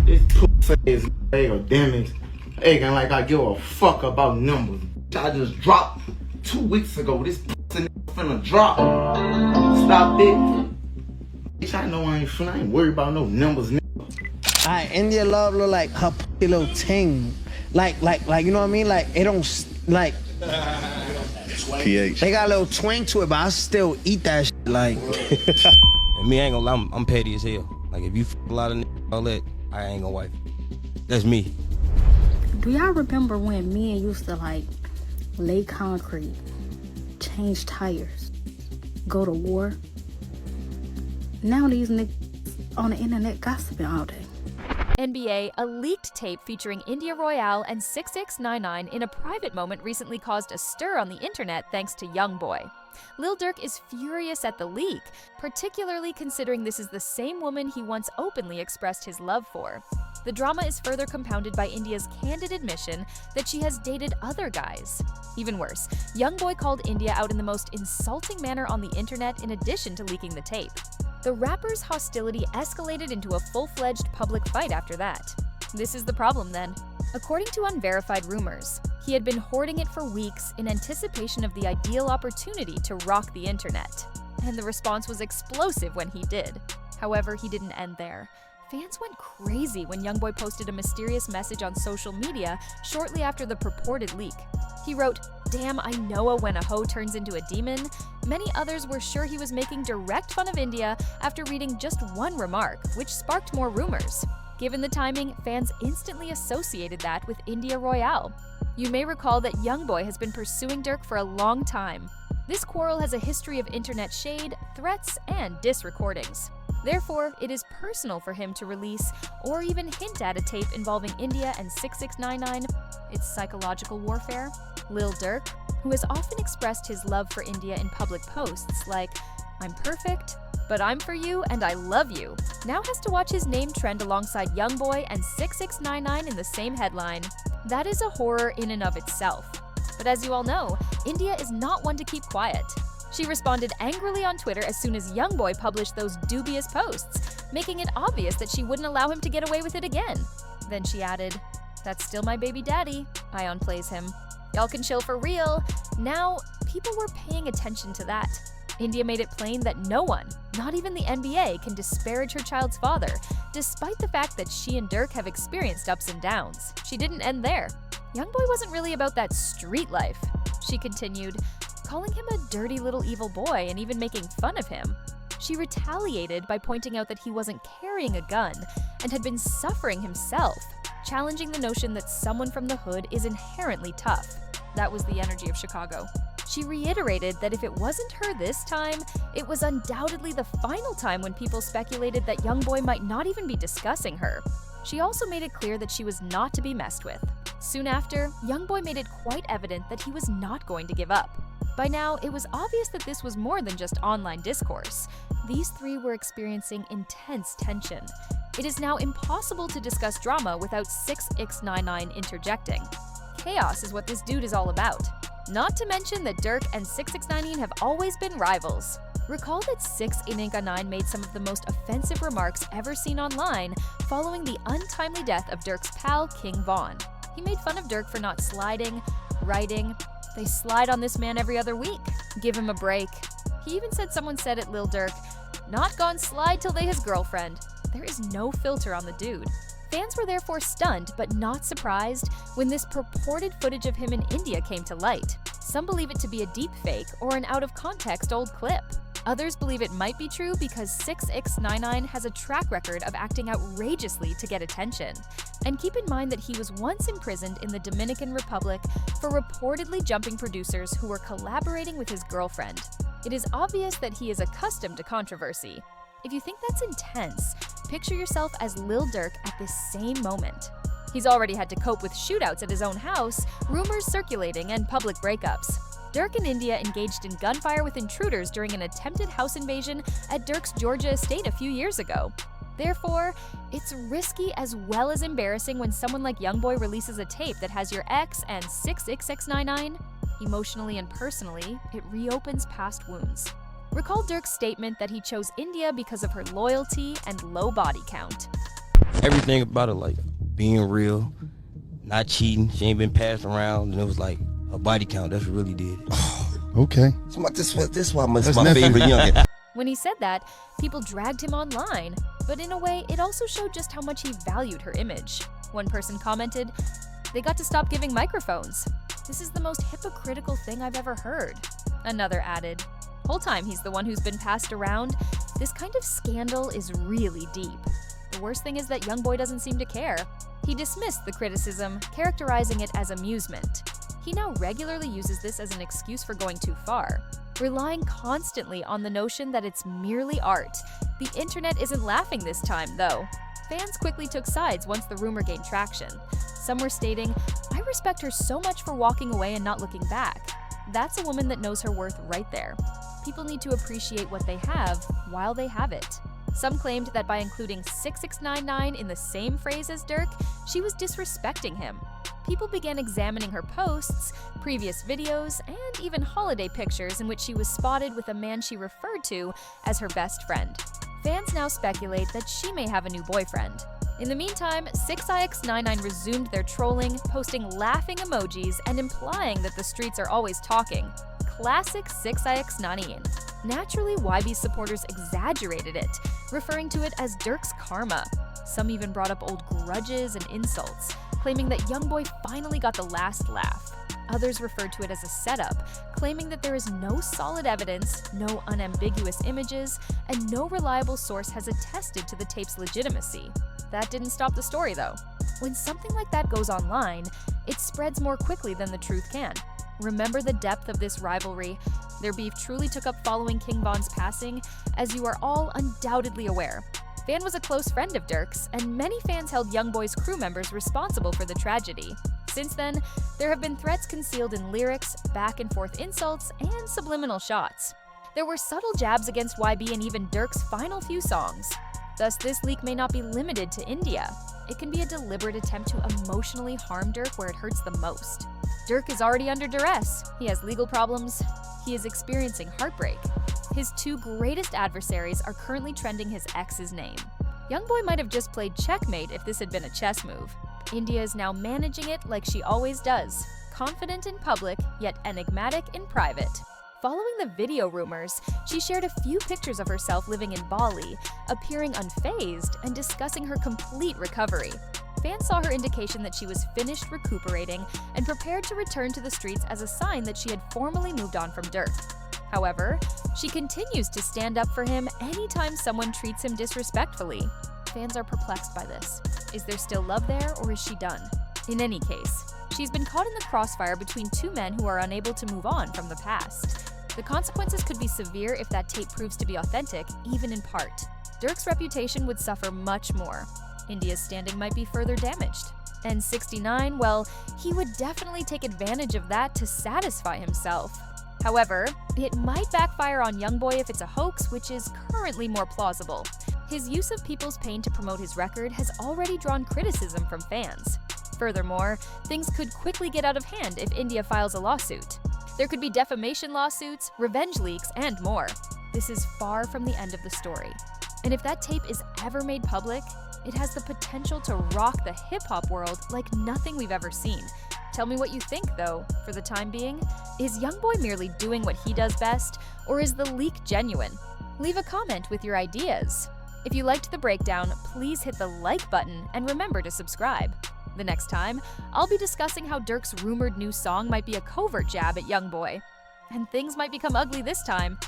This pussy is damage. Acting like I give a fuck about numbers. I just dropped 2 weeks ago. This pussy finna drop. Stop it. Bitch, I know I ain't worried about no numbers. Alright, India Love look like her pussy little ting. Like, you know what I mean? Like, it don't, like... PH. They got a little twang to it, but I still eat that shit, like... And me, I ain't gonna lie, I'm petty as hell. Like, if you f a lot of all that, I ain't gonna wife you. That's me. Do y'all remember when men used to, like, lay concrete, change tires, go to war? Now these niggas on the internet gossiping all day. NBA, a leaked tape featuring India Royale and 6ix9ine in a private moment recently caused a stir on the internet thanks to YoungBoy. Lil Durk is furious at the leak, particularly considering this is the same woman he once openly expressed his love for. The drama is further compounded by India's candid admission that she has dated other guys. Even worse, YoungBoy called India out in the most insulting manner on the internet in addition to leaking the tape. The rapper's hostility escalated into a full-fledged public fight after that. This is the problem then. According to unverified rumors, he had been hoarding it for weeks in anticipation of the ideal opportunity to rock the internet. And the response was explosive when he did. However, he didn't end there. Fans went crazy when YoungBoy posted a mysterious message on social media shortly after the purported leak. He wrote, "Damn, I know when a hoe turns into a demon." Many others were sure he was making direct fun of India after reading just one remark, which sparked more rumors. Given the timing, fans instantly associated that with India Royale. You may recall that YoungBoy has been pursuing Durk for a long time. This quarrel has a history of internet shade, threats, and diss recordings. Therefore, it is personal for him to release or even hint at a tape involving India and 6ix9ine, its psychological warfare. Lil Durk, who has often expressed his love for India in public posts like, "I'm perfect, but I'm for you and I love you," now has to watch his name trend alongside YoungBoy and 6ix9ine in the same headline. That is a horror in and of itself. But as you all know, India is not one to keep quiet. She responded angrily on Twitter as soon as YoungBoy published those dubious posts, making it obvious that she wouldn't allow him to get away with it again. Then she added, "That's still my baby daddy. Ion plays him. Y'all can chill for real." Now, people were paying attention to that. India made it plain that no one, not even the NBA, can disparage her child's father, despite the fact that she and Durk have experienced ups and downs. She didn't end there. YoungBoy wasn't really about that street life. She continued, calling him a dirty little evil boy and even making fun of him. She retaliated by pointing out that he wasn't carrying a gun and had been suffering himself, challenging the notion that someone from the hood is inherently tough. That was the energy of Chicago. She reiterated that if it wasn't her this time, it was undoubtedly the final time when people speculated that YoungBoy might not even be discussing her. She also made it clear that she was not to be messed with. Soon after, YoungBoy made it quite evident that he was not going to give up. By now, it was obvious that this was more than just online discourse. These three were experiencing intense tension. It is now impossible to discuss drama without 6ix9ine interjecting. Chaos is what this dude is all about. Not to mention that Durk and 6ix9ine have always been rivals. Recall that 6ix9ine made some of the most offensive remarks ever seen online following the untimely death of Durk's pal, King Von. He made fun of Durk for not sliding, writing. They slide on this man every other week. Give him a break. He even said someone said at Lil Durk, "Not gone slide till they his girlfriend." There is no filter on the dude. Fans were therefore stunned, but not surprised, when this purported footage of him in India came to light. Some believe it to be a deep fake or an out-of-context old clip. Others believe it might be true because 6ix9ine has a track record of acting outrageously to get attention. And keep in mind that he was once imprisoned in the Dominican Republic for reportedly jumping producers who were collaborating with his girlfriend. It is obvious that he is accustomed to controversy. If you think that's intense, picture yourself as Lil Durk at this same moment. He's already had to cope with shootouts at his own house, rumors circulating, and public breakups. Durk and India engaged in gunfire with intruders during an attempted house invasion at Durk's Georgia estate a few years ago. Therefore, it's risky as well as embarrassing when someone like YoungBoy releases a tape that has your ex and 6ix9ine. Emotionally and personally, it reopens past wounds. Recall Durk's statement that he chose India because of her loyalty and low body count. everything about it, like being real, not cheating. She ain't been passed around, and it was like a body count. That's what really did it. Okay. This why my favorite youngin. When he said that, people dragged him online, but in a way, it also showed just how much he valued her image. One person commented, "They got to stop giving microphones. This is the most hypocritical thing I've ever heard." Another added, "Whole time he's the one who's been passed around. This kind of scandal is really deep." The worst thing is that YoungBoy doesn't seem to care. He dismissed the criticism, characterizing it as amusement. He now regularly uses this as an excuse for going too far, relying constantly on the notion that it's merely art. The internet isn't laughing this time, though. Fans quickly took sides once the rumor gained traction. Some were stating, "I respect her so much for walking away and not looking back. That's a woman that knows her worth right there. People need to appreciate what they have while they have it." Some claimed that by including 6ix9ine in the same phrase as Durk, she was disrespecting him. People began examining her posts, previous videos, and even holiday pictures in which she was spotted with a man she referred to as her best friend. Fans now speculate that she may have a new boyfriend. In the meantime, 6ix9ine resumed their trolling, posting laughing emojis and implying that the streets are always talking. Classic 6ix9ine. Naturally, YB supporters exaggerated it, referring to it as Durk's karma. Some even brought up old grudges and insults, claiming that YoungBoy finally got the last laugh. Others referred to it as a setup, claiming that there is no solid evidence, no unambiguous images, and no reliable source has attested to the tape's legitimacy. That didn't stop the story, though. When something like that goes online, it spreads more quickly than the truth can. Remember the depth of this rivalry? Their beef truly took up following King Von's passing, as you are all undoubtedly aware. Fan was a close friend of Durk's, and many fans held YoungBoy's crew members responsible for the tragedy. Since then, there have been threats concealed in lyrics, back-and-forth insults, and subliminal shots. There were subtle jabs against YB and even Durk's final few songs. Thus, this leak may not be limited to India. It can be a deliberate attempt to emotionally harm Durk where it hurts the most. Durk is already under duress. He has legal problems. He is experiencing heartbreak. His two greatest adversaries are currently trending his ex's name. YoungBoy might have just played checkmate if this had been a chess move. India is now managing it like she always does, confident in public, yet enigmatic in private. Following the video rumors, she shared a few pictures of herself living in Bali, appearing unfazed and discussing her complete recovery. Fans saw her indication that she was finished recuperating and prepared to return to the streets as a sign that she had formally moved on from Durk. However, she continues to stand up for him anytime someone treats him disrespectfully. Fans are perplexed by this. Is there still love there, or is she done? In any case, she's been caught in the crossfire between two men who are unable to move on from the past. The consequences could be severe if that tape proves to be authentic, even in part. Durk's reputation would suffer much more. India's standing might be further damaged. And 6ix9ine, well, he would definitely take advantage of that to satisfy himself. However, it might backfire on YoungBoy if it's a hoax, which is currently more plausible. His use of people's pain to promote his record has already drawn criticism from fans. Furthermore, things could quickly get out of hand if India files a lawsuit. There could be defamation lawsuits, revenge leaks, and more. This is far from the end of the story. And if that tape is ever made public, it has the potential to rock the hip-hop world like nothing we've ever seen. Tell me what you think, though, for the time being. Is YoungBoy merely doing what he does best, or is the leak genuine? Leave a comment with your ideas. If you liked the breakdown, please hit the like button and remember to subscribe. The next time, I'll be discussing how Durk's rumored new song might be a covert jab at YoungBoy. And things might become ugly this time.